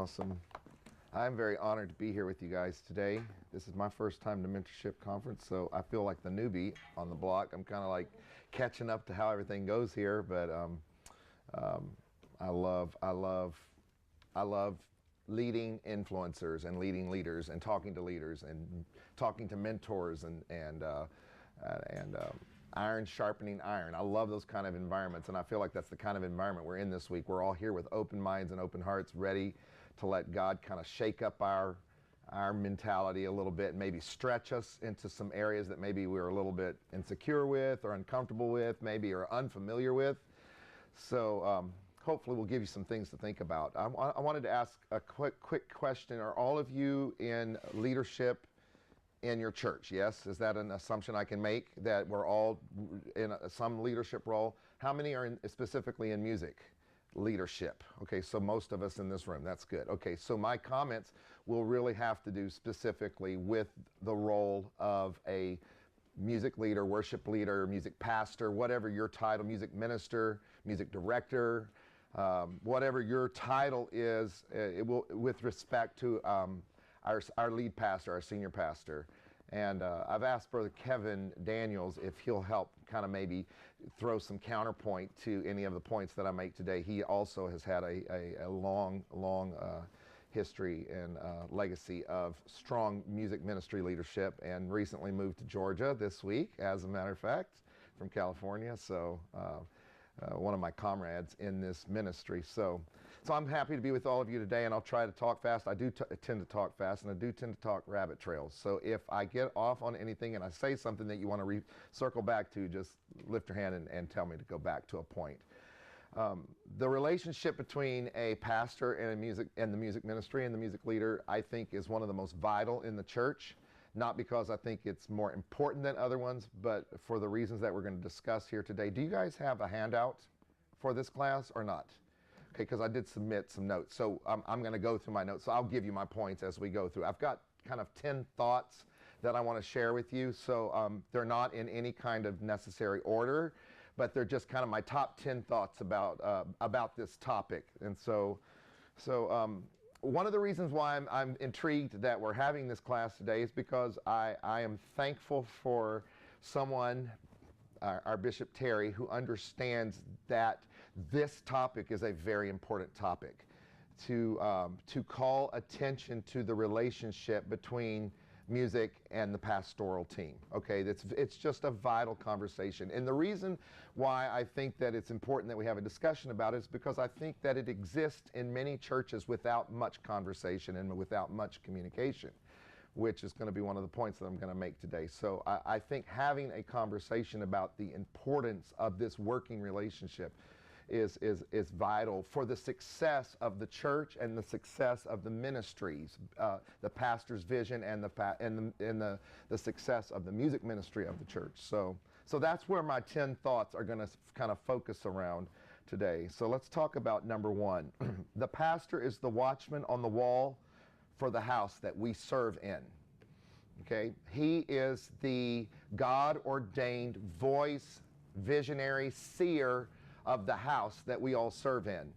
Awesome. I'm very honored to be here with you guys today. This is my first time to Mentorship Conference, so I feel like the newbie on the block. I'm kind of like catching up to how everything goes here, but I love leading influencers and leading leaders and talking to mentors and iron sharpening iron. I love those kind of environments, and I feel like that's the kind of environment we're in this week. We're all here with open minds and open hearts, ready to let God kind of shake up our mentality a little bit, and maybe stretch us into some areas that maybe we're a little bit insecure with or uncomfortable with, maybe or unfamiliar with. So hopefully we'll give you some things to think about. I wanted to ask a quick question. Are all of you in leadership in your church? Yes? Is that an assumption I can make, that we're all in some leadership role? How many are specifically in music leadership? Okay, so most of us in this room. That's good. Okay, so my comments will really have to do specifically with the role of a music leader, worship leader, music pastor, whatever your title, music minister, music director, whatever your title is, it will, with respect to our lead pastor, our senior pastor. And I've asked Brother Kevin Daniels if he'll help kind of maybe throw some counterpoint to any of the points that I make today. He also has had a long history and legacy of strong music ministry leadership, and recently moved to Georgia this week, as a matter of fact, from California. So one of my comrades in this ministry. So I'm happy to be with all of you today, and I'll try to talk fast. I do tend to talk fast, and I do tend to talk rabbit trails. So if I get off on anything and I say something that you want to circle back to, just lift your hand and tell me to go back to a point. The relationship between a pastor and the music ministry and the music leader, I think, is one of the most vital in the church. Not because I think it's more important than other ones, but for the reasons that we're going to discuss here today. Do you guys have a handout for this class or not? Okay, because I did submit some notes. So I'm going to go through my notes. So I'll give you my points as we go through. I've got kind of 10 thoughts that I want to share with you. So they're not in any kind of necessary order, but they're just kind of my top 10 thoughts about this topic. And so one of the reasons why I'm intrigued that we're having this class today is because I am thankful for someone, our Bishop Terry, who understands that this topic is a very important topic. To call attention to the relationship between music and the pastoral team. Okay, it's just a vital conversation. And the reason why I think that it's important that we have a discussion about it is because I think that it exists in many churches without much conversation and without much communication, which is going to be one of the points that I'm going to make today. So I think having a conversation about the importance of this working relationship is vital for the success of the church and the success of the ministries, the pastor's vision and the success of the music ministry of the church. So that's where my 10 thoughts are going to kind of focus around today. So let's talk about number one. The pastor is the watchman on the wall for the house that we serve in. Okay, he is the God-ordained voice, visionary, seer of the house that we all serve in.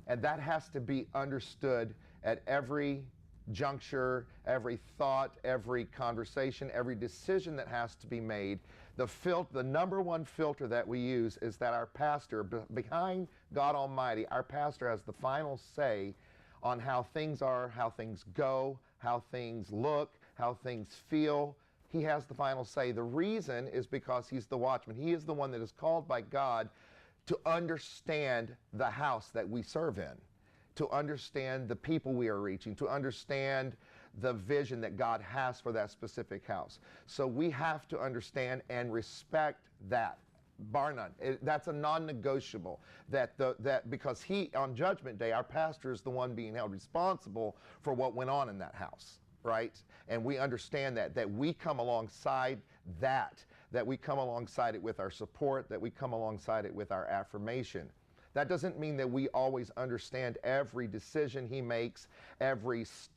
And that has to be understood at every juncture, every thought, every conversation, every decision that has to be made. The number one filter that we use is that our pastor, behind God Almighty, our pastor has the final say on how things are, how things go, how things look, how things feel. He has the final say. The reason is because he's the watchman. He is the one that is called by God to understand the house that we serve in, to understand the people we are reaching, to understand the vision that God has for that specific house. So we have to understand and respect that, bar none. That's a non-negotiable. That because on Judgment Day, our pastor is the one being held responsible for what went on in that house. Right? And we understand that we come alongside that we come alongside it with our support, that we come alongside it with our affirmation. That doesn't mean that we always understand every decision he makes,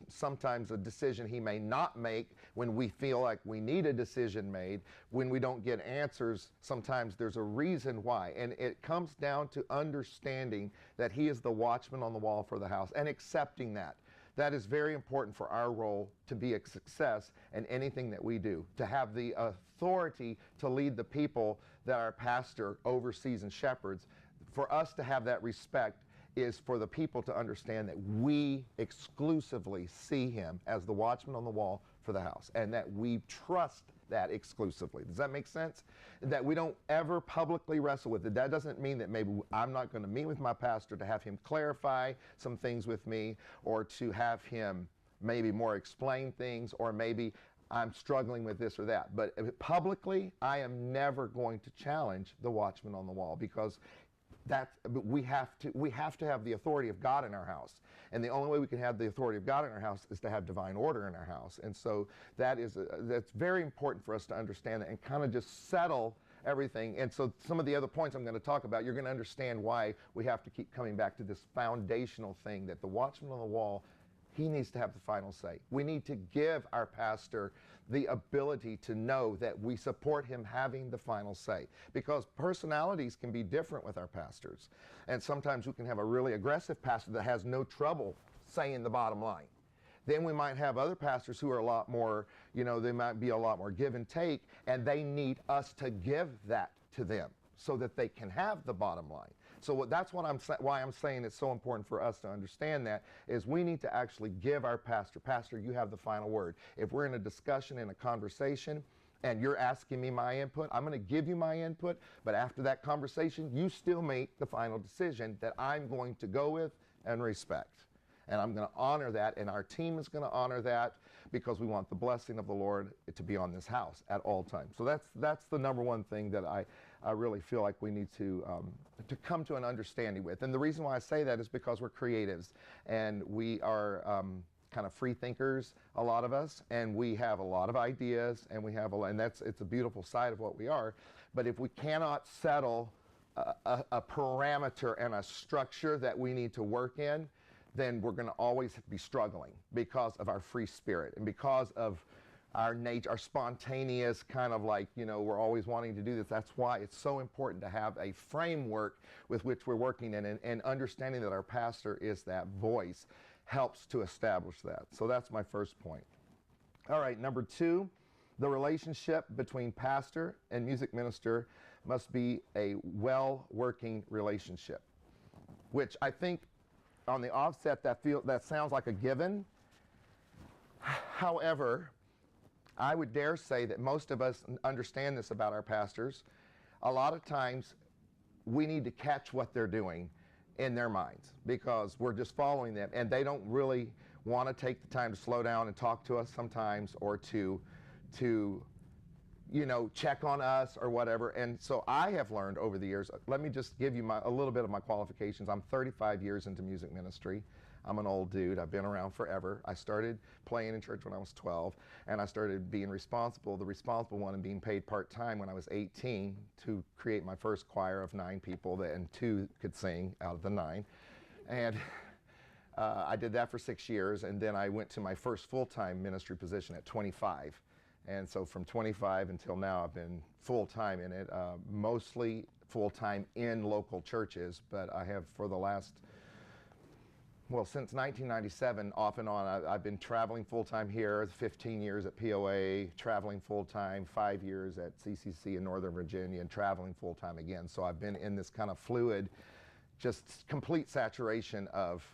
sometimes a decision he may not make when we feel like we need a decision made. When we don't get answers, sometimes there's a reason why. And it comes down to understanding that he is the watchman on the wall for the house and accepting that. That is very important for our role to be a success in anything that we do, to have the authority to lead the people that our pastor oversees and shepherds. For us to have that respect is for the people to understand that we exclusively see him as the watchman on the wall for the house, and that we trust that exclusively. Does that make sense? That we don't ever publicly wrestle with it. That doesn't mean that maybe I'm not going to meet with my pastor to have him clarify some things with me, or to have him maybe more explain things, or maybe I'm struggling with this or that. But publicly, I am never going to challenge the watchman on the wall, because we have to have the authority of God in our house. And the only way we can have the authority of God in our house is to have divine order in our house. And so that's very important for us to understand that and kind of just settle everything. And so some of the other points I'm going to talk about, you're going to understand why we have to keep coming back to this foundational thing, that the watchman on the wall, he needs to have the final say. We need to give our pastor the ability to know that we support him having the final say, because personalities can be different with our pastors. And sometimes we can have a really aggressive pastor that has no trouble saying the bottom line. Then we might have other pastors who are a lot more, they might be a lot more give and take, and they need us to give that to them so that they can have the bottom line. So that's why I'm saying it's so important for us to understand that, is we need to actually give our pastor, you have the final word. If we're in a discussion, in a conversation, and you're asking me my input, I'm going to give you my input, but after that conversation, you still make the final decision that I'm going to go with and respect. And I'm going to honor that, and our team is going to honor that, because we want the blessing of the Lord to be on this house at all times. So that's the number one thing that I really feel like we need to come to an understanding with. And the reason why I say that is because we're creatives, and we are kind of free thinkers, a lot of us, and we have a lot of ideas, and it's a beautiful side of what we are. But if we cannot settle a parameter and a structure that we need to work in, then we're going to always be struggling because of our free spirit, and because of our nature, our spontaneous kind of like, we're always wanting to do this. That's why it's so important to have a framework with which we're working in, and understanding that our pastor is that voice helps to establish that. So that's my first point. All right, number 2, the relationship between pastor and music minister must be a well-working relationship, which I think on the offset that sounds like a given. However, I would dare say that most of us understand this about our pastors. A lot of times we need to catch what they're doing in their minds, because we're just following them, and they don't really want to take the time to slow down and talk to us sometimes, or to check on us or whatever. And so I have learned over the years, let me just give you a little bit of my qualifications. I'm 35 years into music ministry. I'm an old dude. I've been around forever. I started playing in church when I was 12, and I started being the responsible one, and being paid part-time when I was 18 to create my first choir of 9 people, and 2 could sing out of the 9. And I did that for 6 years, and then I went to my first full-time ministry position at 25. And so from 25 until now, I've been full-time in it, mostly full-time in local churches, but I have for the last, since 1997, off and on, I've been traveling full-time here, 15 years at POA, traveling full-time, 5 years at CCC in Northern Virginia, and traveling full-time again. So I've been in this kind of fluid, just complete saturation of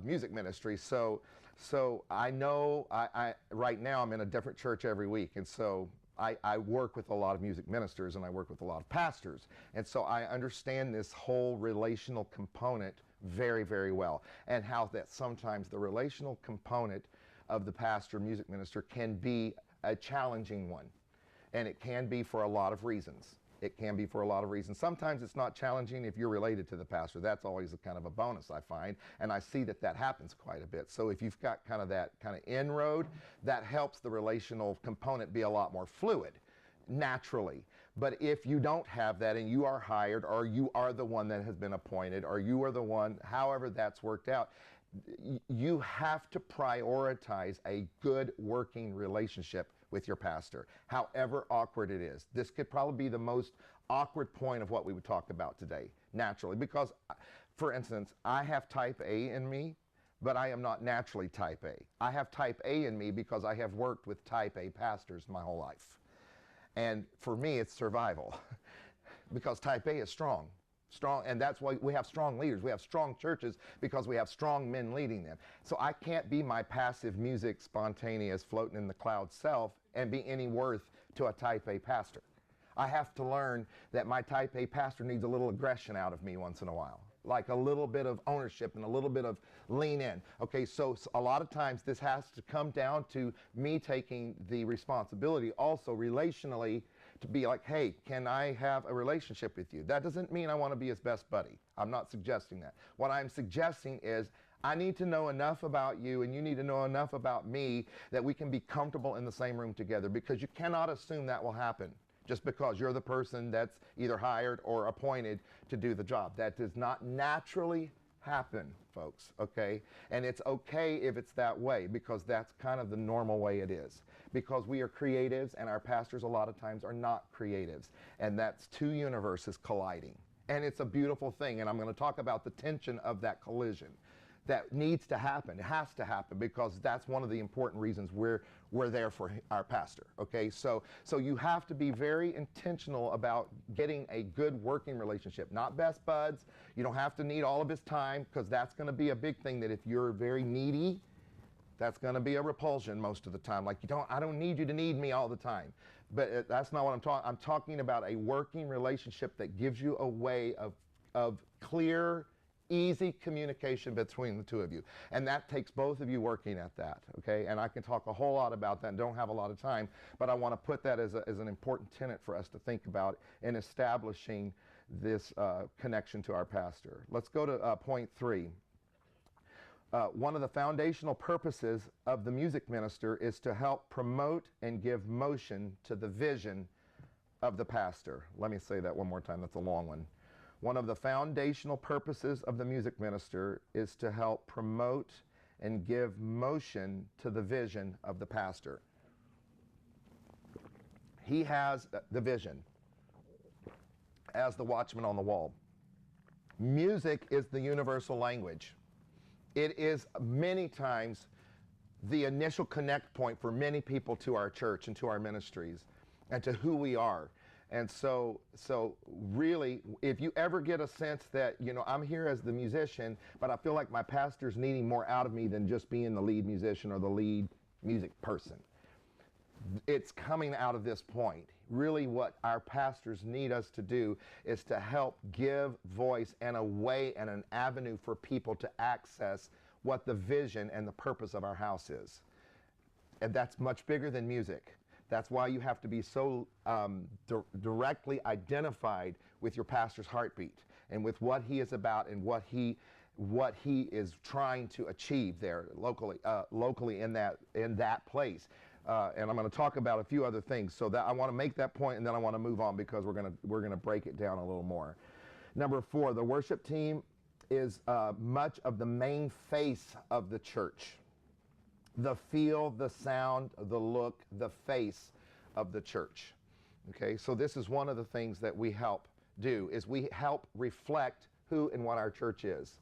music ministry. So I know right now I'm in a different church every week, and so I work with a lot of music ministers, and I work with a lot of pastors, and so I understand this whole relational component very, very well, and how that sometimes the relational component of the pastor, music minister, can be a challenging one, and it can be for a lot of reasons. Sometimes it's not challenging if you're related to the pastor. That's always a kind of a bonus, I find, and I see that happens quite a bit. So if you've got kind of that kind of inroad, that helps the relational component be a lot more fluid, naturally. But if you don't have that, and you are hired, or you are the one that has been appointed, or you are the one, however that's worked out, you have to prioritize a good working relationship with your pastor, however awkward it is. This could probably be the most awkward point of what we would talk about today, naturally, because, for instance, I have type A in me, but I am not naturally type A. I have type A in me because I have worked with type A pastors my whole life. And for me, it's survival because type A is strong. Strong, and that's why we have strong leaders. We have strong churches because we have strong men leading them. So I can't be my passive music, spontaneous, floating in the cloud self and be any worth to a type A pastor. I have to learn that my type A pastor needs a little aggression out of me once in a while, like a little bit of ownership and a little bit of lean in. Okay, so a lot of times this has to come down to me taking the responsibility also relationally to be like, hey, can I have a relationship with you? That doesn't mean I want to be his best buddy. I'm not suggesting that. What I'm suggesting is I need to know enough about you and you need to know enough about me that we can be comfortable in the same room together, because you cannot assume that will happen just because you're the person that's either hired or appointed to do the job. That does not naturally happen, folks, okay? And it's okay if it's that way, because that's kind of the normal way it is. Because we are creatives and our pastors a lot of times are not creatives. And that's two universes colliding. And it's a beautiful thing, and I'm going to talk about the tension of that collision. That needs to happen. It has to happen, because that's one of the important reasons we're there for our pastor, okay? So you have to be very intentional about getting a good working relationship. Not best buds. You don't have to need all of his time, because that's going to be a big thing, that if you're very needy, that's going to be a repulsion most of the time. Like, I don't need you to need me all the time. But that's not what I'm talking. I'm talking about a working relationship that gives you a way of clear, easy communication between the two of you. And that takes both of you working at that, okay? And I can talk a whole lot about that and don't have a lot of time, but I want to put that as an important tenet for us to think about in establishing this connection to our pastor. Let's go to point 3. One of the foundational purposes of the music minister is to help promote and give motion to the vision of the pastor. Let me say that one more time. That's a long one. One of the foundational purposes of the music minister is to help promote and give motion to the vision of the pastor. He has the vision as the watchman on the wall. Music is the universal language. It is many times the initial connect point for many people to our church and to our ministries and to who we are. And so really, if you ever get a sense that, I'm here as the musician, but I feel like my pastor's needing more out of me than just being the lead musician or the lead music person, it's coming out of this point. Really what our pastors need us to do is to help give voice and a way and an avenue for people to access what the vision and the purpose of our house is. And that's much bigger than music. That's why you have to be so directly identified with your pastor's heartbeat and with what he is about and what he is trying to achieve there locally in that place. And I'm going to talk about a few other things. So that I want to make that point, and then I want to move on, because we're going to break it down a little more. Number 4, the worship team is much of the main face of the church. The feel, the sound, the look, the face of the church. Okay, so this is one of the things that we help do, is we help reflect who and what our church is.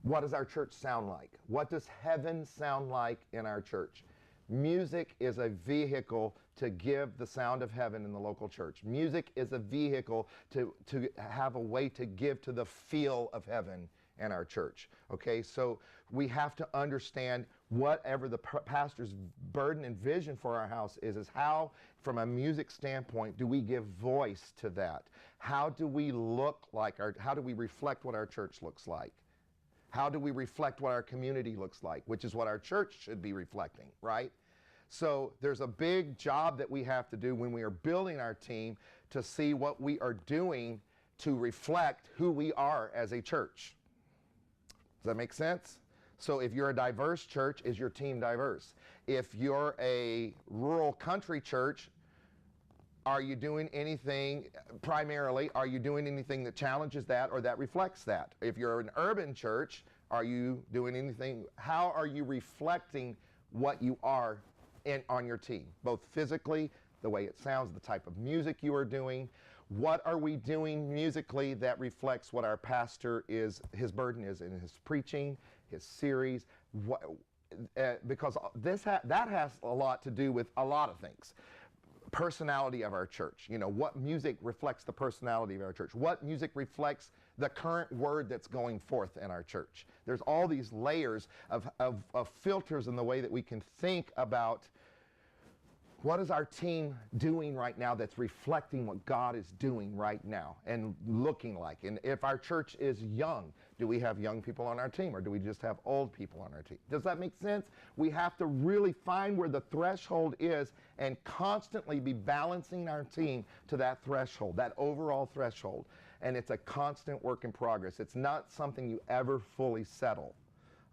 What does our church sound like? What does heaven sound like in our church? Music is a vehicle to give the sound of heaven in the local church. Music is a vehicle to have a way to give to the feel of heaven in our church. Okay, so we have to understand whatever the pastor's burden and vision for our house is how, from a music standpoint, do we give voice to that? How do we look like how do we reflect what our church looks like? How do we reflect what our community looks like, which is what our church should be reflecting, right? So there's a big job that we have to do when we are building our team to see what we are doing to reflect who we are as a church. Does that make sense? So if you're a diverse church, is your team diverse? If you're a rural country church, are you doing anything, primarily, are you doing anything that challenges that or that reflects that? If you're an urban church, are you doing anything, how are you reflecting what you are on your team? Both physically, the way it sounds, the type of music you are doing. What are we doing musically that reflects what our pastor is, his burden is in his preaching his series, because that has a lot to do with a lot of things. Personality of our church. You know, what music reflects the personality of our church? What music reflects the current word that's going forth in our church? There's all these layers of filters in the way that we can think about what is our team doing right now that's reflecting what God is doing right now and looking like. And if our church is young, do we have young people on our team, or do we just have old people on our team? Does that make sense? We have to really find where the threshold is and constantly be balancing our team to that threshold, that overall threshold. And it's a constant work in progress. It's not something you ever fully settle.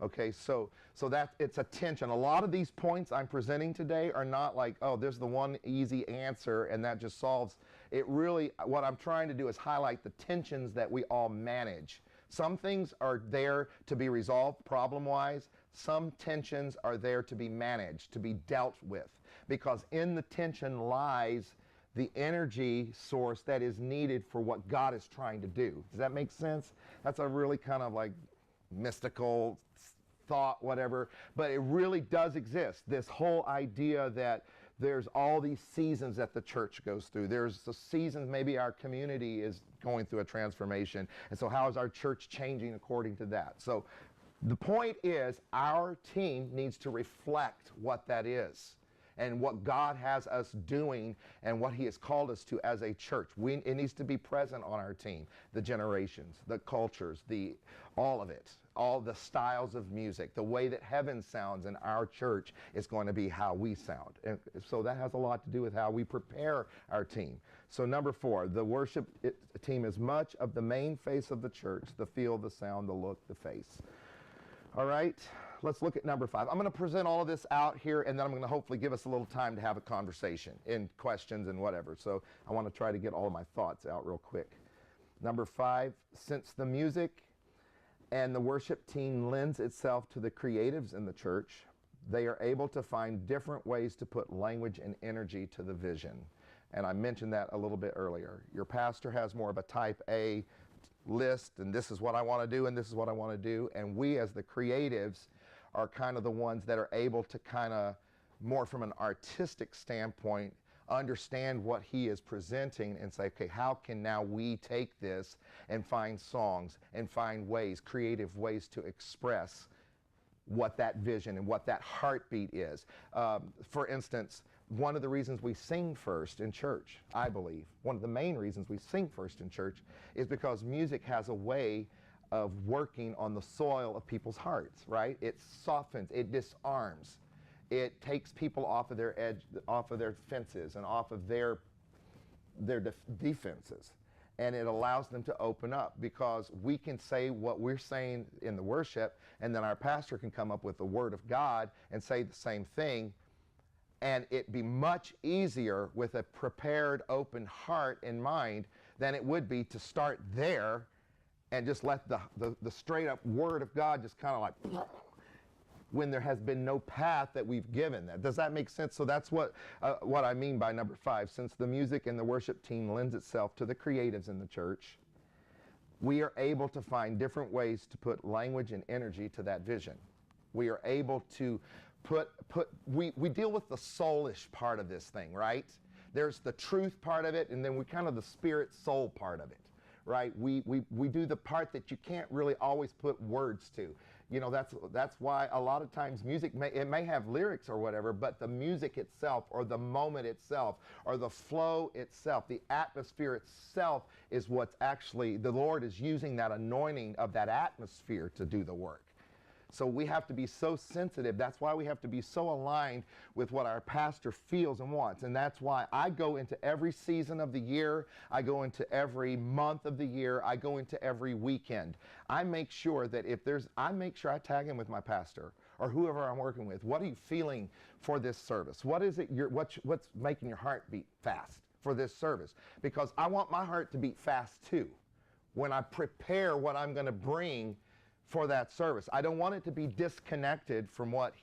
Okay, so that it's a tension. A lot of these points I'm presenting today are not like, oh, there's the one easy answer and that just solves. It really, what I'm trying to do is highlight the tensions that we all manage. Some things are there to be resolved problem-wise. Some tensions are there to be managed, to be dealt with. Because in the tension lies the energy source that is needed for what God is trying to do. Does that make sense? That's a really kind of like mystical thought, whatever, but it really does exist. This whole idea that there's all these seasons that the church goes through. There's the seasons, maybe our community is going through a transformation, and so how is our church changing according to that? So the point is, our team needs to reflect what that is and what God has us doing and what he has called us to as a church. It needs to be present on our team. The generations, the cultures, all of it, all the styles of music, the way that heaven sounds in our church is going to be how we sound. And so that has a lot to do with how we prepare our team. So number 4, the worship team is much of the main face of the church, the feel, the sound, the look, the face. All right, let's look at number 5. I'm going to present all of this out here, and then I'm going to hopefully give us a little time to have a conversation in questions and whatever. So I want to try to get all of my thoughts out real quick. Number 5, since the music and the worship team lends itself to the creatives in the church, they are able to find different ways to put language and energy to the vision. And I mentioned that a little bit earlier. Your pastor has more of a type A list, and this is what I want to do, and this is what I want to do. And we as the creatives are kind of the ones that are able to kind of, more from an artistic standpoint, understand what he is presenting and say, okay, how can now we take this and find songs and find ways, creative ways to express what that vision and what that heartbeat is. For instance, one of the reasons we sing first in church, I believe, one of the main reasons we sing first in church is because music has a way of working on the soil of people's hearts, right? It softens, it disarms. It takes people off of their edge, off of their fences and off of their defenses. And it allows them to open up, because we can say what we're saying in the worship, and then our pastor can come up with the word of God and say the same thing. And it'd be much easier with a prepared, open heart and mind than it would be to start there and just let the straight up word of God just kind of like, when there has been no path that we've given that. Does that make sense? So that's what I mean by number 5. Since the music and the worship team lends itself to the creatives in the church, we are able to find different ways to put language and energy to that vision. We are able to we deal with the soulish part of this thing, right? There's the truth part of it, and then we kind of the spirit soul part of it, right? We do the part that you can't really always put words to. You know, that's why a lot of times music may have lyrics or whatever, but the music itself or the moment itself or the flow itself, the atmosphere itself is what's actually, the Lord is using that anointing of that atmosphere to do the work. So we have to be so sensitive. That's why we have to be so aligned with what our pastor feels and wants. And that's why I go into every season of the year. I go into every month of the year. I go into every weekend. I make sure that I make sure I tag in with my pastor or whoever I'm working with. What are you feeling for this service? What is it, what's making your heart beat fast for this service? Because I want my heart to beat fast too when I prepare what I'm going to bring for that service. I don't want it to be disconnected from what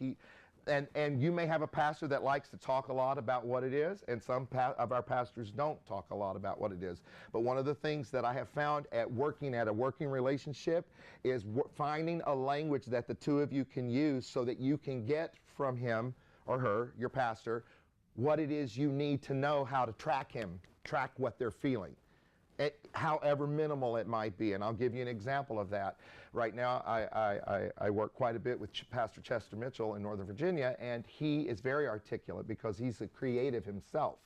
And you may have a pastor that likes to talk a lot about what it is, and some of our pastors don't talk a lot about what it is. But one of the things that I have found at a working relationship is finding a language that the two of you can use so that you can get from him or her, your pastor, what it is you need to know how to track what they're feeling, however minimal it might be. And I'll give you an example of that. Right now, I work quite a bit with Pastor Chester Mitchell in Northern Virginia, and he is very articulate because he's a creative himself,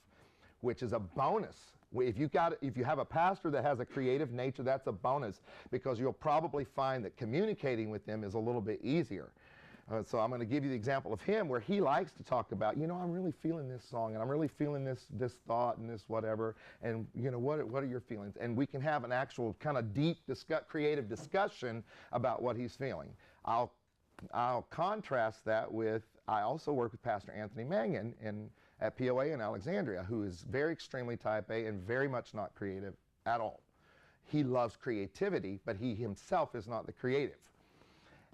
which is a bonus. If you have a pastor that has a creative nature, that's a bonus, because you'll probably find that communicating with them is a little bit easier. So I'm going to give you the example of him where he likes to talk about, I'm really feeling this song, and I'm really feeling this thought and this whatever, and what are your feelings? And we can have an actual kind of deep creative discussion about what he's feeling. I'll contrast that with, I also work with Pastor Anthony Mangan at POA in Alexandria, who is very extremely type A and very much not creative at all. He loves creativity, but he himself is not the creative.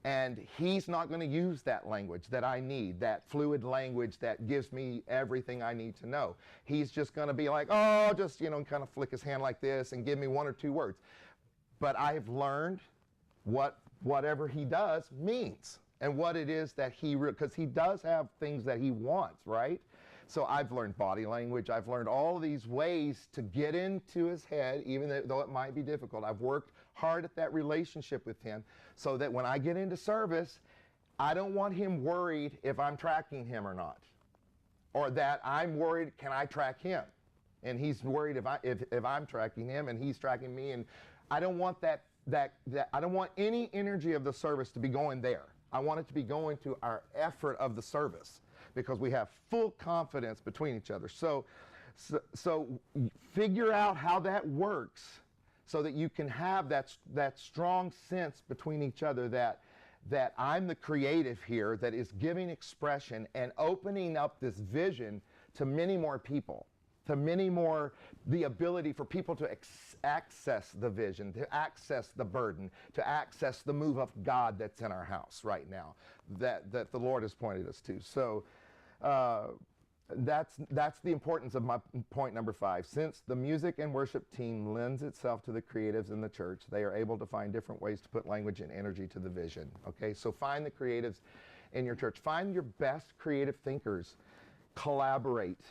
And he's not going to use that language that I need, that fluid language that gives me everything I need to know. He's just going to be like, just, kind of flick his hand like this and give me one or two words. But I've learned whatever he does means, and what it is that because he does have things that he wants, right? So I've learned body language. I've learned all these ways to get into his head, even though it might be difficult. I've worked hard at that relationship with him so that when I get into service, I don't want him worried if I'm tracking him or not, or that I'm worried, can I track him? And he's worried if I'm tracking him and he's tracking me. And I don't want that I don't want any energy of the service to be going there. I want it to be going to our effort of the service, because we have full confidence between each other. So figure out how that works so that you can have that strong sense between each other that I'm the creative here that is giving expression and opening up this vision to many more people, to many more, the ability for people to access the vision, to access the burden, to access the move of God that's in our house right now, that the Lord has pointed us to. So that's the importance of my point number 5. Since the music and worship team lends itself to the creatives in the church, they are able to find different ways to put language and energy to the vision. Okay, so find the creatives in your church. Find your best creative thinkers. Collaborate.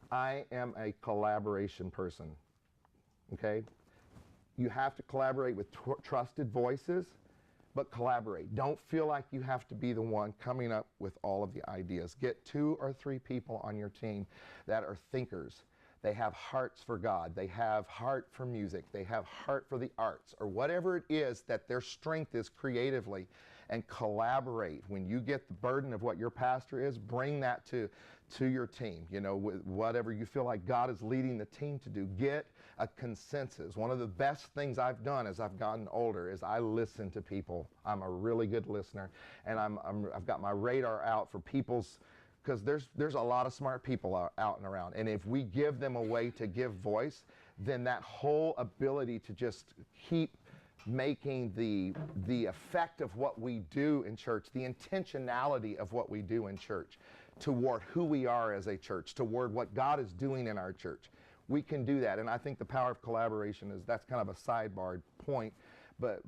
I am a collaboration person. Okay, you have to collaborate with trusted voices, but collaborate. Don't feel like you have to be the one coming up with all of the ideas. Get 2 or 3 people on your team that are thinkers. They have hearts for God. They have heart for music. They have heart for the arts, or whatever it is that their strength is creatively, and collaborate. When you get the burden of what your pastor is, bring that to your team. With whatever you feel like God is leading the team to do, get a consensus. One of the best things I've done as I've gotten older is I listen to people. I'm a really good listener, and I've got my radar out for people's, because there's a lot of smart people out and around, and if we give them a way to give voice, then that whole ability to just keep making the effect of what we do in church, the intentionality of what we do in church, toward who we are as a church, toward what God is doing in our church. We can do that, and I think the power of collaboration that's kind of a sidebar point, but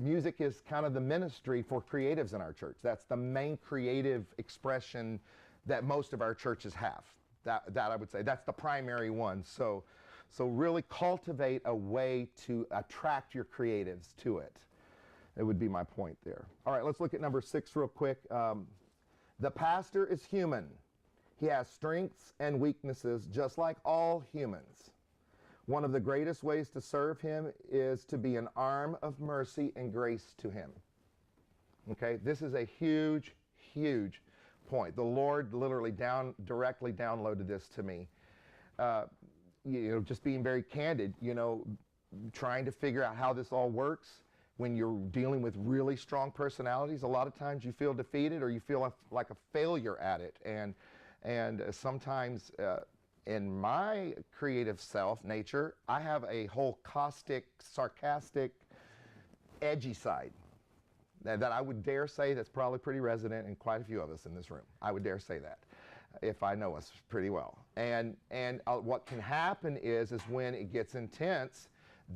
music is kind of the ministry for creatives in our church. That's the main creative expression that most of our churches have. That I would say, that's the primary one. So really cultivate a way to attract your creatives to it. It would be my point there. All right, let's look at number 6 real quick. The pastor is human. He has strengths and weaknesses just like all humans. One of the greatest ways to serve him is to be an arm of mercy and grace to him. Okay, this is a huge, huge point. The Lord literally directly downloaded this to me. Just being very candid, trying to figure out how this all works. When you're dealing with really strong personalities, a lot of times you feel defeated or you feel like a failure at it. And sometimes in my creative self nature, I have a whole caustic, sarcastic, edgy side that I would dare say that's probably pretty resident in quite a few of us in this room. I would dare say that, if I know us pretty well. And what can happen is when it gets intense,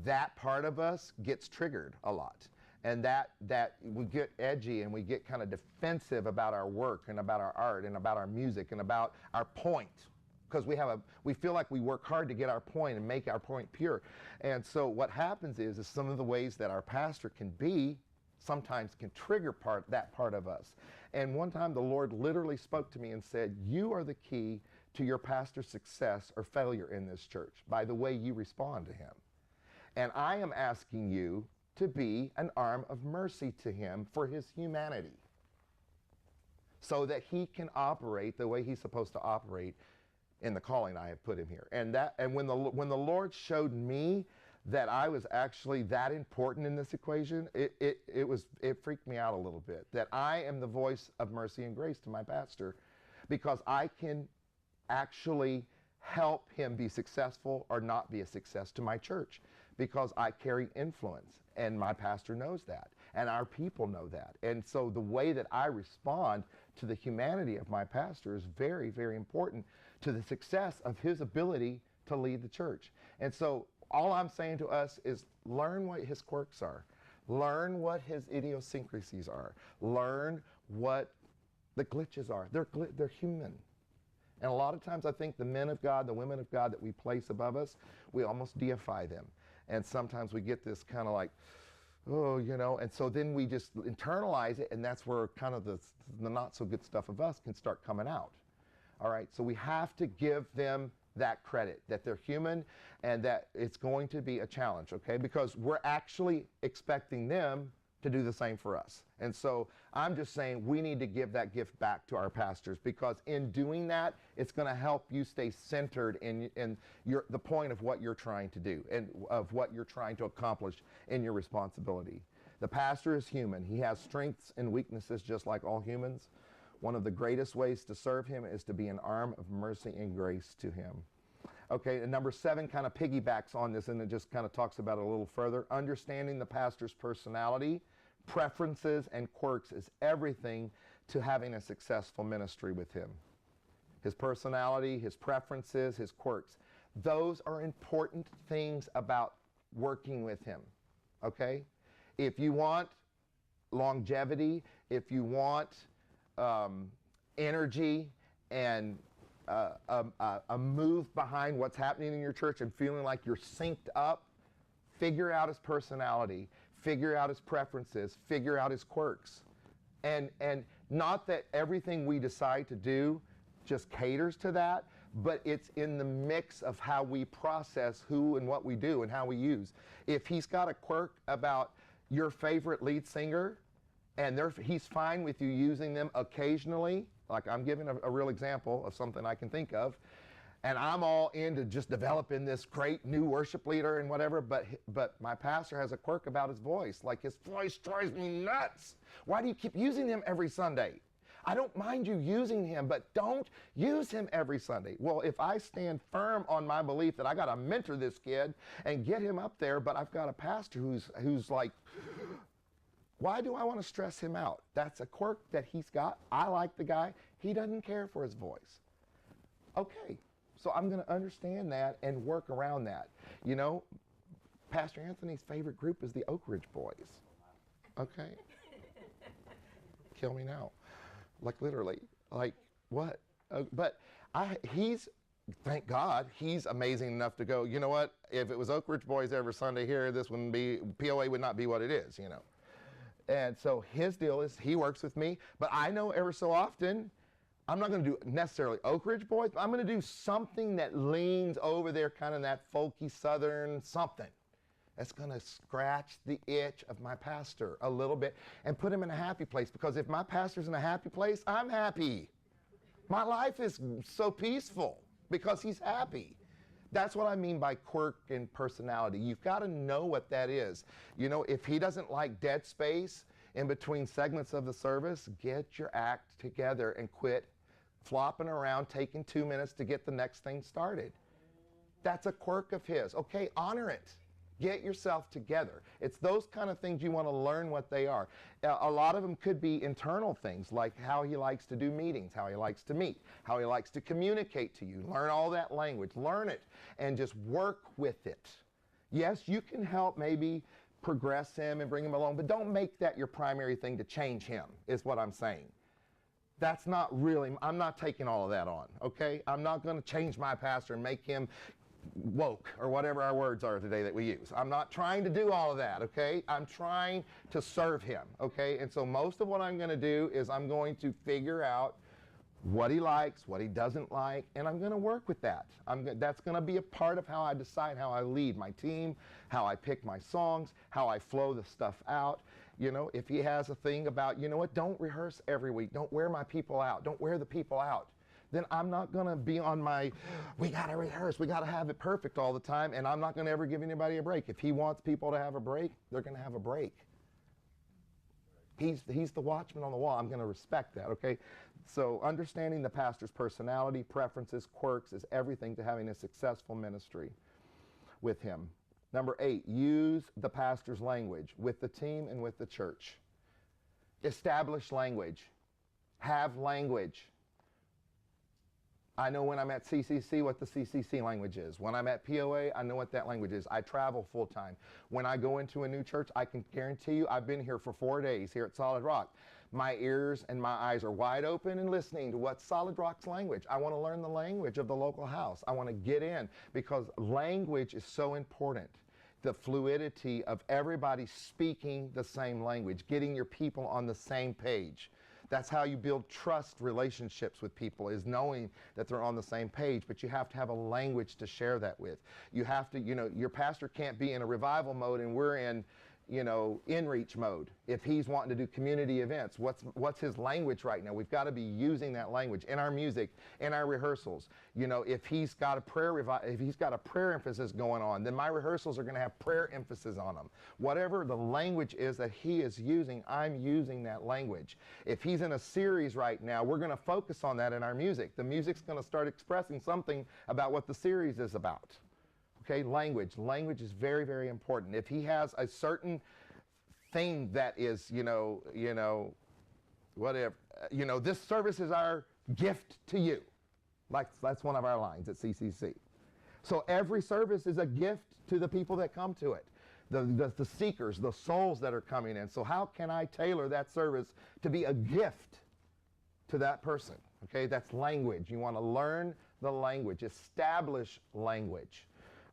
that part of us gets triggered a lot. And that we get edgy and we get kind of defensive about our work and about our art and about our music and about our point. Because we feel like we work hard to get our point and make our point pure. And so what happens is some of the ways that our pastor can be sometimes can trigger that part of us. And one time the Lord literally spoke to me and said, you are the key to your pastor's success or failure in this church by the way you respond to him. And I am asking you to be an arm of mercy to him for his humanity so that he can operate the way he's supposed to operate in the calling I have put him here. And when the Lord showed me that I was actually that important in this equation, it freaked me out a little bit, that I am the voice of mercy and grace to my pastor, because I can actually help him be successful or not be a success to my church, because I carry influence, and my pastor knows that, and our people know that. And so the way that I respond to the humanity of my pastor is very, very important to the success of his ability to lead the church. And so all I'm saying to us is learn what his quirks are. Learn what his idiosyncrasies are. Learn what the glitches are. They're human. And a lot of times I think the men of God, the women of God that we place above us, we almost deify them. And sometimes we get this kind of like, oh, you know, and so then we just internalize it, and that's where kind of the not so good stuff of us can start coming out. All right, so we have to give them that credit, that they're human and that it's going to be a challenge, okay? Because we're actually expecting them to do the same for us. And so I'm just saying we need to give that gift back to our pastors, because in doing that, it's going to help you stay centered in the point of what you're trying to do and of what you're trying to accomplish in your responsibility. The pastor is human. He has strengths and weaknesses just like all humans. One of the greatest ways to serve him is to be an arm of mercy and grace to him. Okay, and number 7 kind of piggybacks on this, and it just kind of talks about it a little further. Understanding the pastor's personality, preferences, and quirks is everything to having a successful ministry with him. His personality, his preferences, his quirks. Those are important things about working with him, okay? If you want longevity, if you want energy and a move behind what's happening in your church and feeling like you're synced up, figure out his personality, figure out his preferences, figure out his quirks. And not that everything we decide to do just caters to that, but it's in the mix of how we process who and what we do and how we use. If he's got a quirk about your favorite lead singer, and he's fine with you using them occasionally, like I'm giving a real example of something I can think of, and I'm all into just developing this great new worship leader and whatever, but my pastor has a quirk about his voice. Like, his voice drives me nuts. Why do you keep using him every Sunday? I don't mind you using him, but don't use him every Sunday. Well, if I stand firm on my belief that I got to mentor this kid and get him up there, but I've got a pastor who's like, why do I want to stress him out? That's a quirk that he's got. I like the guy. He doesn't care for his voice. Okay, so I'm going to understand that and work around that. You know, Pastor Anthony's favorite group is the Oak Ridge Boys. Okay? Kill me now. Like, literally. Like, what? Thank God, he's amazing enough to go, you know what? If it was Oak Ridge Boys every Sunday here, this wouldn't be, POA would not be what it is, you know. And so his deal is he works with me, but I know every so often, I'm not going to do necessarily Oak Ridge Boys, but I'm going to do something that leans over there, kind of that folky Southern something. That's going to scratch the itch of my pastor a little bit and put him in a happy place, because if my pastor's in a happy place, I'm happy. My life is so peaceful because he's happy. That's what I mean by quirk and personality. You've got to know what that is. You know, if he doesn't like dead space in between segments of the service, get your act together and quit flopping around, taking 2 minutes to get the next thing started. That's a quirk of his. Okay, honor it. Get yourself together. It's those kind of things you want to learn what they are. A lot of them could be internal things, like how he likes to do meetings, how he likes to meet, how he likes to communicate to you. Learn all that language. Learn it and just work with it. Yes, you can help maybe progress him and bring him along, but don't make that your primary thing to change him, is what I'm saying. That's not really, I'm not taking all of that on, okay? I'm not going to change my pastor and make him woke, or whatever our words are today that we use. I'm not trying to do all of that, okay? I'm trying to serve him, okay? And so most of what I'm going to do is I'm going to figure out what he likes, what he doesn't like, and I'm going to work with that. That's going to be a part of how I decide how I lead my team, how I pick my songs, how I flow the stuff out. You know, if he has a thing about, you know what, don't rehearse every week. Don't wear my people out. Don't wear the people out. Then I'm not going to be on my, we got to rehearse, we got to have it perfect all the time, and I'm not going to ever give anybody a break. If he wants people to have a break, they're going to have a break. He's the watchman on the wall. I'm going to respect that, okay? So understanding the pastor's personality, preferences, quirks is everything to having a successful ministry with him. Number 8, use the pastor's language with the team and with the church. Establish language. Have language. I know when I'm at CCC what the CCC language is. When I'm at POA, I know what that language is. I travel full time. When I go into a new church, I can guarantee you I've been here for 4 days here at Solid Rock. My ears and my eyes are wide open and listening to what's Solid Rock's language. I want to learn the language of the local house. I want to get in because language is so important. The fluidity of everybody speaking the same language, getting your people on the same page. That's how you build trust relationships with people, is knowing that they're on the same page, but you have to have a language to share that with. You have to, you know, your pastor can't be in a revival mode and we're in, you know, in-reach mode. If he's wanting to do community events, what's his language right now? We've got to be using that language in our music, in our rehearsals. You know, if he's got a prayer emphasis going on, then my rehearsals are going to have prayer emphasis on them. Whatever the language is that he is using, I'm using that language. If he's in a series right now, we're going to focus on that in our music. The music's going to start expressing something about what the series is about. Okay, language. Language is very, very important. If he has a certain thing that is, whatever, this service is our gift to you. Like, that's one of our lines at CCC. So every service is a gift to the people that come to it, the seekers, the souls that are coming in. So how can I tailor that service to be a gift to that person? Okay, that's language. You want to learn the language, establish language.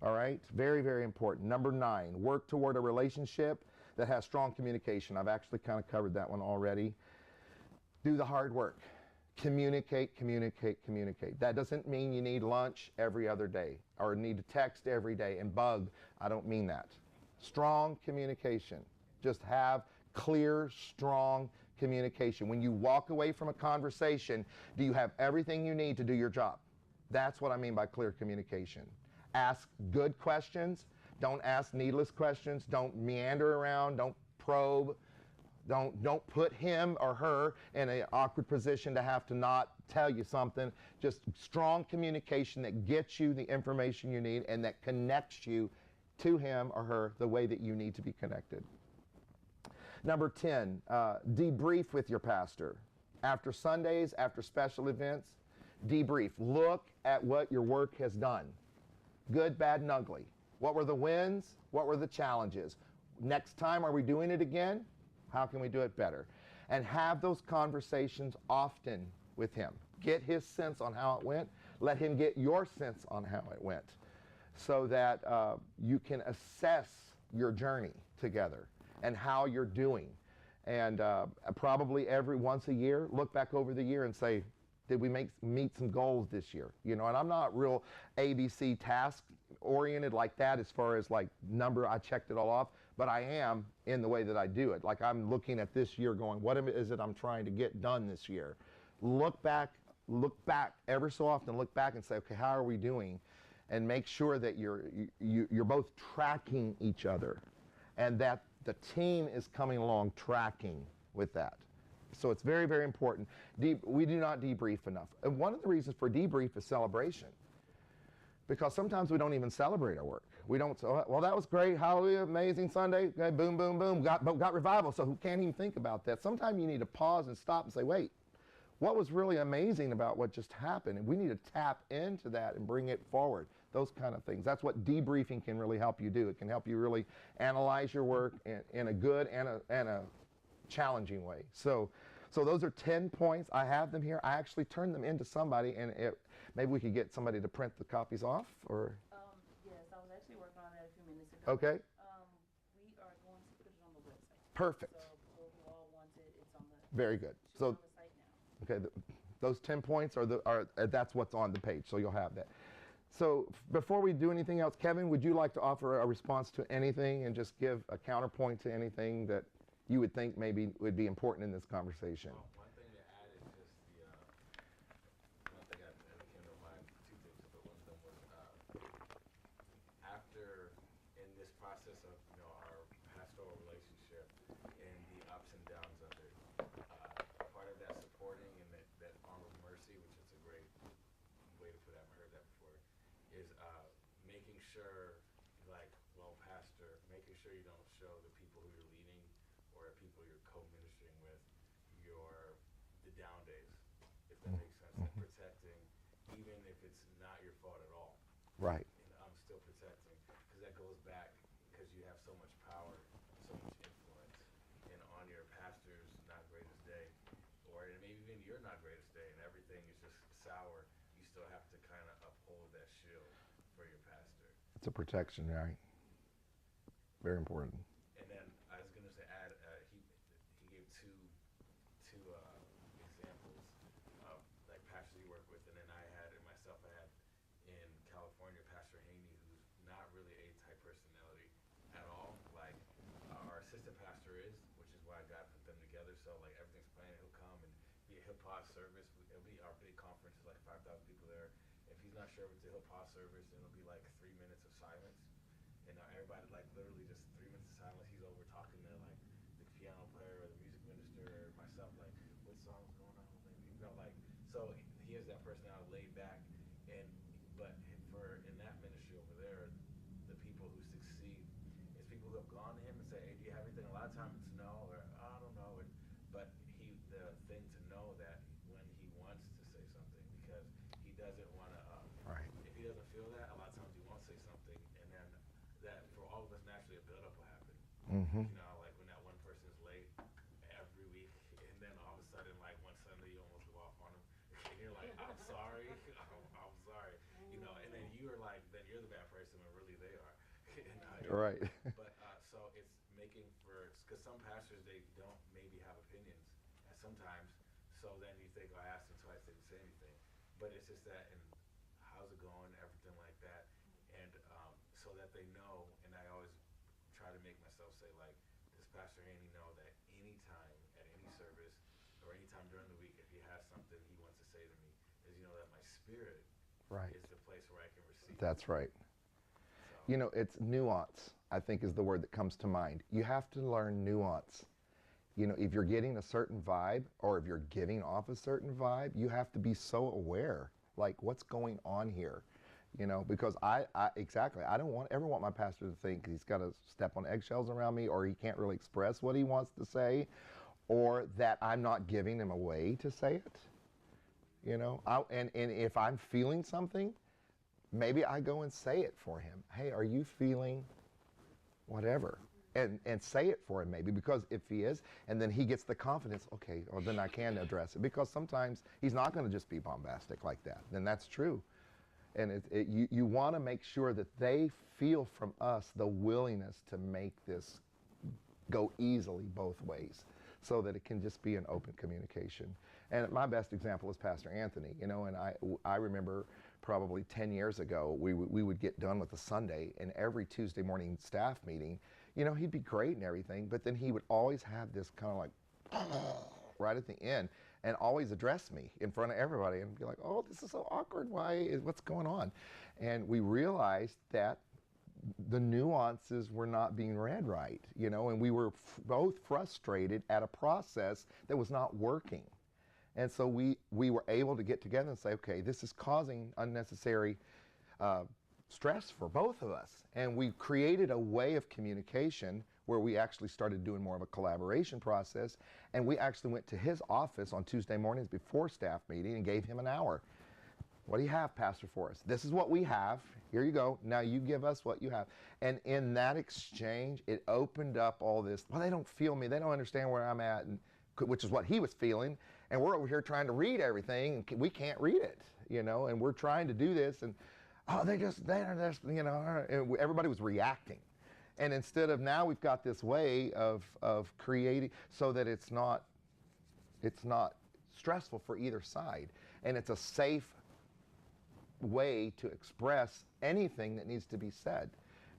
All right, very, very important. Number 9, work toward a relationship that has strong communication. I've actually kind of covered that one already. Do the hard work. Communicate, communicate, communicate. That doesn't mean you need lunch every other day or need to text every day and bug. I don't mean that. Strong communication. Just have clear, strong communication. When you walk away from a conversation, do you have everything you need to do your job? That's what I mean by clear communication. Ask good questions. Don't ask needless questions. Don't meander around. Don't probe. Don't put him or her in an awkward position to have to not tell you something. Just strong communication that gets you the information you need and that connects you to him or her the way that you need to be connected. Number 10, debrief with your pastor. After Sundays, after special events, debrief. Look at what your work has done. Good, bad, and ugly. What were the wins? What were the challenges? Next time, are we doing it again? How can we do it better? And have those conversations often with him. Get his sense on how it went. Let him get your sense on how it went so that you can assess your journey together and how you're doing. And probably once a year, look back over the year and say, did we meet some goals this year? You know, and I'm not real ABC task oriented like that as far as like number, I checked it all off, but I am in the way that I do it. Like I'm looking at this year going, what is it I'm trying to get done this year? Look back every so often, look back and say, okay, how are we doing? And make sure that you're both tracking each other and that the team is coming along tracking with that. So it's very, very important. We do not debrief enough. And one of the reasons for debrief is celebration. Because sometimes we don't even celebrate our work. We don't say, well, that was great, hallelujah, amazing Sunday, okay, boom, boom, boom, got revival, so who can't even think about that? Sometimes you need to pause and stop and say, wait, what was really amazing about what just happened? And we need to tap into that and bring it forward, those kind of things. That's what debriefing can really help you do. It can help you really analyze your work in a good and a challenging way. So those are 10 points. I have them here. I actually turned them into somebody, and maybe we could get somebody to print the copies off, or? Yes, I was actually working on that a few minutes ago. Okay. We are going to put it on the website. Perfect. So people who all want it, it's on the very good. So on the site now. okay, those 10 points are that's what's on the page, so you'll have that. So before we do anything else, Kevin, would you like to offer a response to anything and just give a counterpoint to anything that you would think maybe would be important in this conversation? One thing to add is just one thing that came to mind, two things, but one of them was after in this process of our pastoral relationship and the ups and downs of it, part of that supporting and that arm of mercy, which is a great way to put that, I've heard that before, is making sure, like, well, pastor, making sure you don't show the people who you're leading or people you're co-ministering with the down days, if that makes sense, and protecting, even if it's not your fault at all. Right. And I'm still protecting, because that goes back, because you have so much power, so much influence, and on your pastor's not greatest day, or maybe even your not greatest day, and everything is just sour, you still have to kind of uphold that shield for your pastor. It's a protection, right? Very important. And then I was going to add, he gave two examples of like pastors he worked with, and then I had in California Pastor Haney, who's not really a type personality at all. Like our assistant pastor is, which is why God put them together. So like everything's planned, he'll come and he'll pause service. It'll be our big conference, like 5,000 people there. If he's not sure if it's a he'll pause service, then it'll be like 3 minutes of silence. And everybody, like, literally just 3 minutes of silence. He's over talking to, like, the piano player or the music minister or myself, like, what song's going on? Like, so he has that personality laid back. But in that ministry over there, the people who succeed, it's people who have gone to him and say, hey, do you have anything? A lot of times it's no, or I don't know. But the thing to know that when he wants to say something, because he doesn't want to, right. If he doesn't feel that, a lot of times he won't say something, and then that for all of us naturally a buildup will happen. Mm-hmm. Like when that one person is late every week, and then all of a sudden, like one Sunday you almost go off on them, and you're like, I'm sorry, I'm sorry, and then you're like, then you're the bad person when really they are. Right. But so it's making because some pastors, they don't maybe have opinions, and sometimes, so then you think, I asked them twice, they didn't say anything, but it's just that, and how's it going, everything like that. And so that they know, and I always try to make myself say, like, does Pastor Haney know that anytime at any service or anytime during the week, if he has something he wants to say to me, does he know that my spirit right. is the place where I can receive? That's right. So. It's nuance, I think, is the word that comes to mind. You have to learn nuance. If you're getting a certain vibe or if you're giving off a certain vibe, you have to be so aware, like, what's going on here? Because I don't ever want my pastor to think he's got to step on eggshells around me, or he can't really express what he wants to say, or that I'm not giving him a way to say it. And if I'm feeling something, maybe I go and say it for him. Hey, are you feeling whatever? And say it for him maybe, because if he is, and then he gets the confidence, okay, or then I can address it. Because sometimes he's not going to just be bombastic like that. Then that's true. And you want to make sure that they feel from us the willingness to make this go easily both ways, so that it can just be an open communication. And my best example is Pastor Anthony, and I remember probably 10 years ago, we would get done with the Sunday, and every Tuesday morning staff meeting, he'd be great and everything, but then he would always have this kind of like, right at the end, and always address me in front of everybody and be like, oh, this is so awkward, what's going on? And we realized that the nuances were not being read right, and we were both frustrated at a process that was not working. And so we were able to get together and say, okay, this is causing unnecessary stress for both of us. And we created a way of communication where we actually started doing more of a collaboration process. And we actually went to his office on Tuesday mornings before staff meeting and gave him an hour. What do you have, Pastor Forrest? This is what we have. Here you go. Now you give us what you have. And in that exchange, it opened up all this. Well, they don't feel me. They don't understand where I'm at, and, which is what he was feeling. And we're over here trying to read everything, and we can't read it, you know, and we're trying to do this. And, oh, they're just, you know, and everybody was reacting. And instead of now we've got this way of creating so that it's not stressful for either side. And it's a safe way to express anything that needs to be said.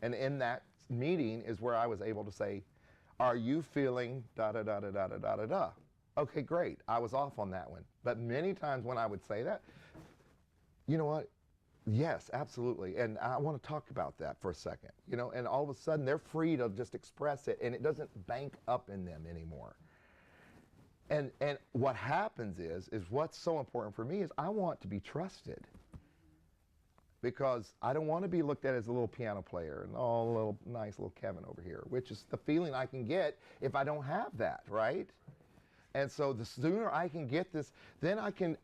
And in that meeting is where I was able to say, are you feeling da da da da da da da da da? Okay, great. I was off on that one. But many times when I would say that, you know what? Yes, absolutely. And I want to talk about that for a second. You know, and all of a sudden they're free to just express it, and it doesn't bank up in them anymore. And what happens is what's so important for me is I want to be trusted. Because I don't want to be looked at as a little piano player and oh, a little nice little Kevin over here, which is the feeling I can get if I don't have that, right? And so the sooner I can get this, then I can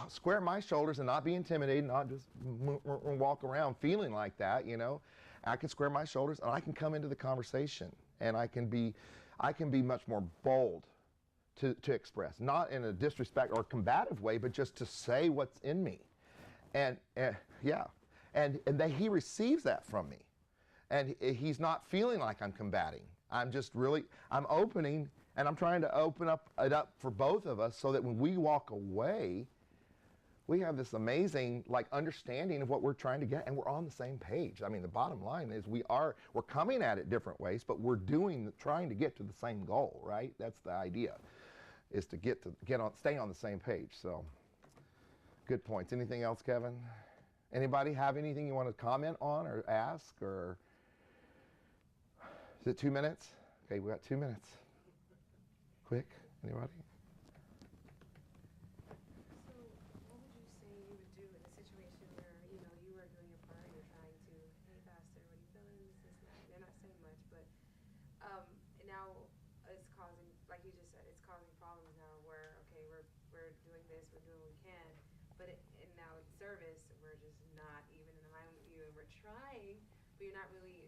square my shoulders and not be intimidated, not just walk around feeling like that, you know. I can square my shoulders and I can come into the conversation, and I can be much more bold to express, not in a disrespect or combative way, but just to say what's in me. And yeah. And he receives that from me. And he's not feeling like I'm combating. I'm just really, I'm opening, and I'm trying to open it up for both of us so that when we walk away, we have this amazing understanding of what we're trying to get, and we're on the same page. I mean, the bottom line is we're coming at it different ways, but we're trying to get to the same goal, right? That's the idea, is to stay on the same page. So, good points. Anything else, Kevin? Anybody have anything you want to comment on or ask, or is it 2 minutes? Okay, we got 2 minutes. Quick, anybody? So what would you say you would do in a situation where, you know, you are doing your part, you're trying to, hey pastor, what are you feeling? This, that. They're not saying much, but now it's causing, like you just said, it's causing problems now where, okay, we're doing this, we're doing what we can, but and now it's service, we're just not even in alignment with you, and we're trying, but they're not really,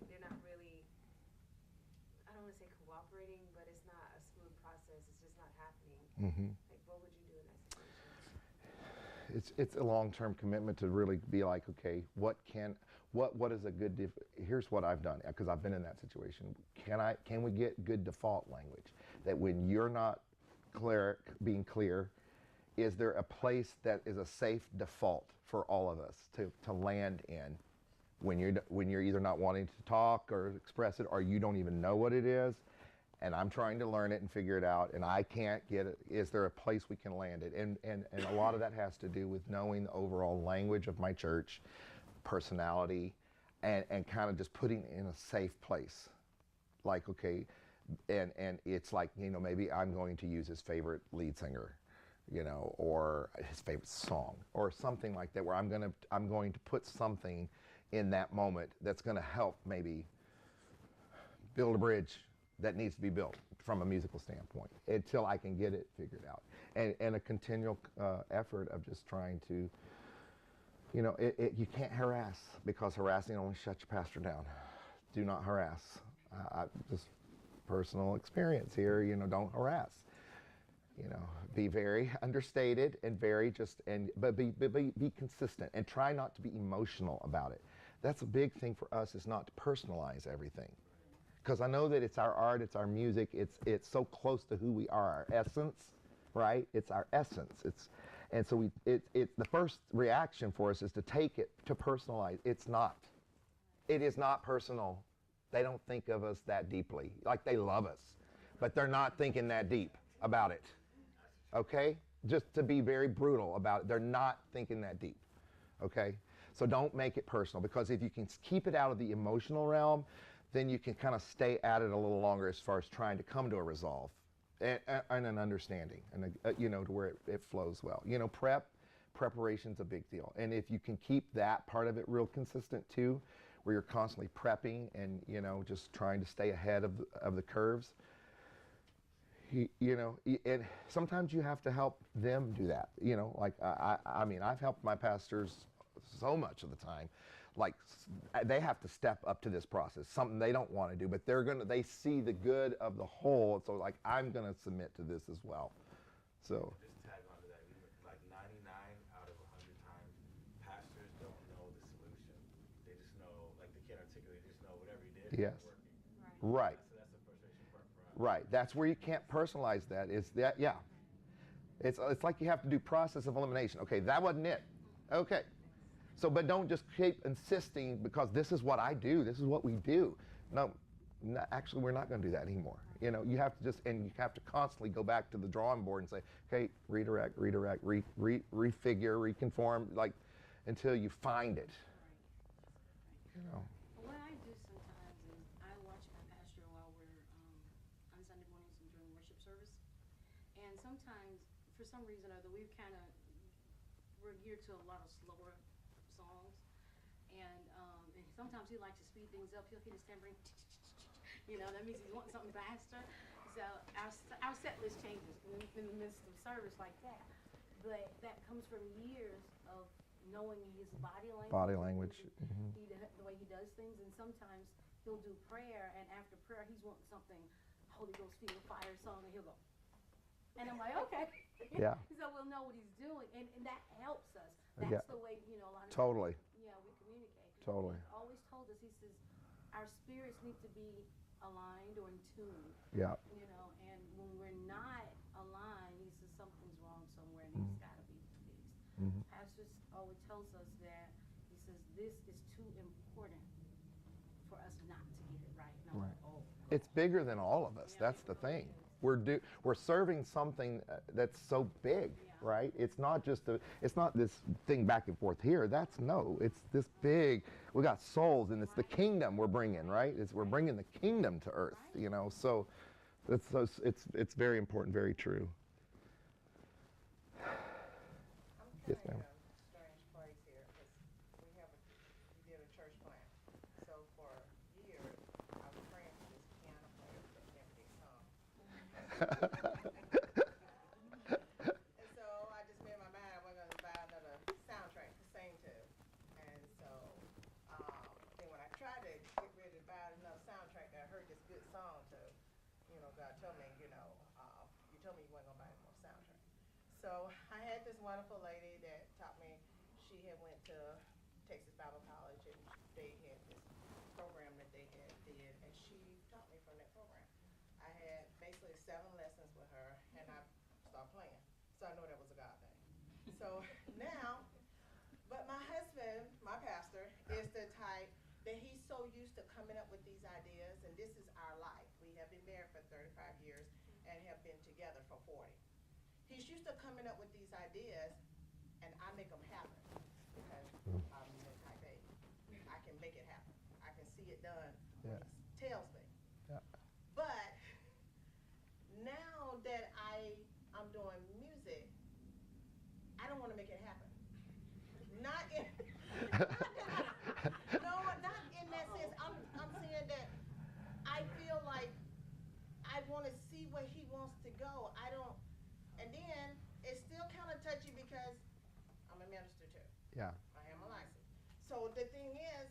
I don't want to say cooperating, but it's not a smooth process, it's just not happening. Mm-hmm. Like, what would you do in that situation? It's a long-term commitment to really be like, okay, what is a good, here's what I've done, because I've been in that situation. Can we get good default language? That when you're not being clear, is there a place that is a safe default for all of us to land in when you're either not wanting to talk or express it, or you don't even know what it is, and I'm trying to learn it and figure it out, and I can't get it? Is there a place we can land it? And a lot of that has to do with knowing the overall language of my church, personality, and kind of just putting it in a safe place. Like, okay, and it's like, you know, maybe I'm going to use his favorite lead singer, you know, or his favorite song, or something like that, where I'm going to put something in that moment that's going to help maybe build a bridge that needs to be built from a musical standpoint until I can get it figured out. And a continual effort of just trying to, you know, you can't harass, because harassing only shuts your pastor down. Do not harass. Just personal experience here, you know, don't harass. You know, be very understated and but be consistent, and try not to be emotional about it. That's a big thing for us, is not to personalize everything. Because I know that it's our art, it's our music, it's so close to who we are, our essence, right? It's our essence. And so the first reaction for us is to take it, to personalize. It's not. It is not personal. They don't think of us that deeply. Like, they love us, but they're not thinking that deep about it. Okay? Just to be very brutal about it, they're not thinking that deep. Okay? So don't make it personal, because if you can keep it out of the emotional realm, then you can kind of stay at it a little longer as far as trying to come to a resolve and an understanding, and you know, to where it flows well. You know, prep preparation's a big deal. And if you can keep that part of it real consistent too, where you're constantly prepping and, you know, just trying to stay ahead of the curves, you know, and sometimes you have to help them do that. You know, like I mean, I've helped my pastors so much of the time. Like they have to step up to this process, something they don't want to do, but they see the good of the whole. So like, I'm going to submit to this as well. So. Just tag on to that. Like 99 out of 100 times, pastors don't know the solution. They just know, like they can't articulate. They just know whatever you did Yes. is working. Right. So that's the frustration part for us. Right. That's where you can't personalize that. Is that, yeah. It's like you have to do process of elimination. Okay, that wasn't it. Okay. So, but don't just keep insisting because this is what I do. This is what we do. No, actually, we're not going to do that anymore. You know, you have to and you have to constantly go back to the drawing board and say, okay, redirect, refigure, reconform, like until you find it. You know. What I do sometimes is I watch my pastor while we're on Sunday mornings and during worship service. And sometimes, for some reason or other, we're geared to a lot of slower songs. And sometimes he likes to speed things up. He'll hit his tambourine, you know, that means he's wanting something faster. So our set list changes in the midst of service like that. But that comes from years of knowing his body language. Body language. Mm-hmm. The way he does things. And sometimes he'll do prayer, and after prayer, he's wanting something, Holy Ghost, feel, fire song, and he'll go. And I'm like, okay. Yeah. So we'll know what he's doing, and that helps us. Yeah. That's the way, you know, a lot of Totally. times, yeah, we communicate. Totally. He's always told us, he says, our spirits need to be aligned or in tune. Yeah. You know, and when we're not aligned, he says something's wrong somewhere, and it's got to be fixed. Mm-hmm. Pastor always tells us that, he says, this is too important for us not to get it right. And I'm Right. like, oh. It's bigger than all of us. That's the thing. We're serving something that's so big, right? It's not just it's not this thing back and forth here. It's this big. We got souls, and it's the kingdom we're bringing, right? We're bringing the kingdom to earth, you know. So it's very important, very true. Yes, ma'am. Strange place here because we did a church plant. So for years, I was praying for this piano player that never did come. And so I just made my mind we're going to buy another soundtrack to sing to. And so then when I tried to get ready to buy another soundtrack, I heard this good song to, you know, God told me, you know, you told me you weren't going to buy any more soundtrack. So I had this wonderful lady that taught me. She had went to Texas Bible College, and they had this program that they did, and she taught me from that program. I had basically 7 lessons with her, and I started playing. So I know that was a God thing. So now, but my husband, my pastor, is the type that he's so used to coming up with these ideas, and this is our life. We have been married for 35 years and have been together for 40. He's used to coming up with these ideas, and I make them happen because I'm the type A. I can make it happen. I can see it done when he tells me. Yeah. But now that I'm doing music, I don't want to make it happen. Not in not in that sense. I'm saying that I feel like I want to see where he wants to go. I don't. And then it's still kind of touchy because I'm a minister too. Yeah. I have my license. So the thing is,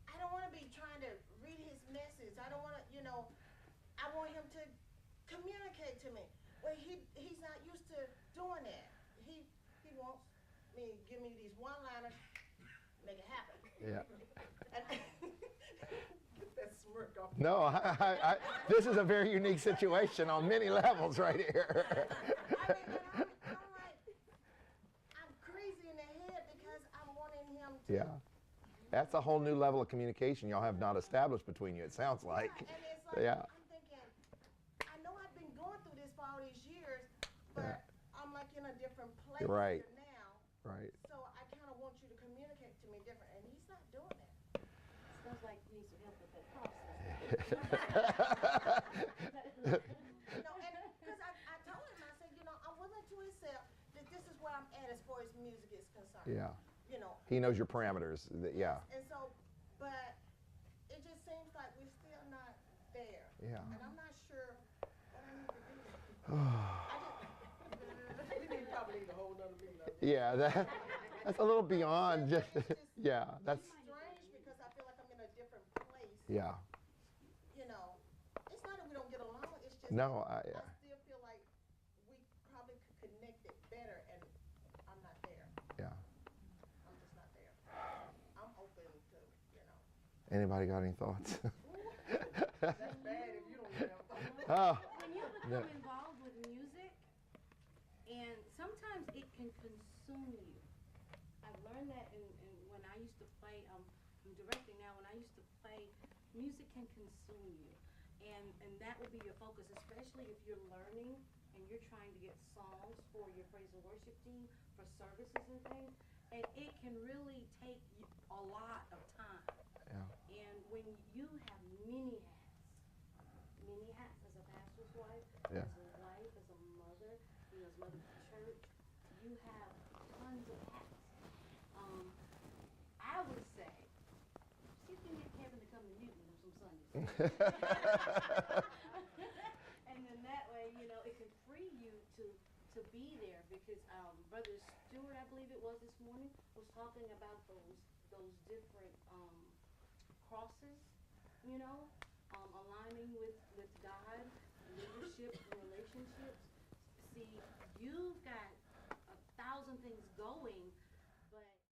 I don't want to be trying to read his message. I don't want to, you know, I want him to communicate to me. Well, he's not used to doing that. He wants me to give me these one-liners, make it happen. Yeah. And get that smirk off. No, this is a very unique situation on many levels right here. I mean, I'm like, I'm crazy in the head because I'm wanting him to. Yeah. That's a whole new level of communication y'all have not established between you, it sounds like. Yeah, and it's like, Yeah. I'm thinking, I know I've been going through this for all these years, but Yeah. I'm like in a different place You're right. here now. Right. So I kind of want you to communicate to me different, and he's not doing that. Sounds like he needs some help with that process. You know, and because I told him, I said, you know, I'm willing to accept this is where I'm at as far as music is concerned. Yeah. You know. He knows your parameters. Yeah. And so, but it just seems like we're still not there. Yeah. And I'm not sure what I need to do. We probably need a whole nother meeting. Yeah, that's a little beyond just, yeah, that's, It's strange because I feel like I'm in a different place. yeah. You know, it's not that we don't get along. It's just No, I yeah. still feel like we probably could connect it better, and I'm not there. Yeah. I'm just not there. I'm open to, you know. Anybody got any thoughts? That's bad if you don't even have thoughts. Oh. When you become involved with music, and sometimes it can consume you. I've learned that in when I used to play, I'm directing now, when I used to play, music can consume you. And that would be your focus, especially if you're learning and you're trying to get songs for your praise and worship team, for services and things. And it can really take you a lot of time. Yeah. And when you have many hats as a pastor's wife, Yeah. as a wife, as a mother, you know, as mother of the church, you have tons of hats. I would say, see if you can get Kevin to come to Newton on some Sundays. And then that way, you know, it can free you to be there, because Brother Stewart, I believe it was this morning, was talking about those different crosses, you know, aligning with God, leadership, relationships. See, you've got 1,000 things going,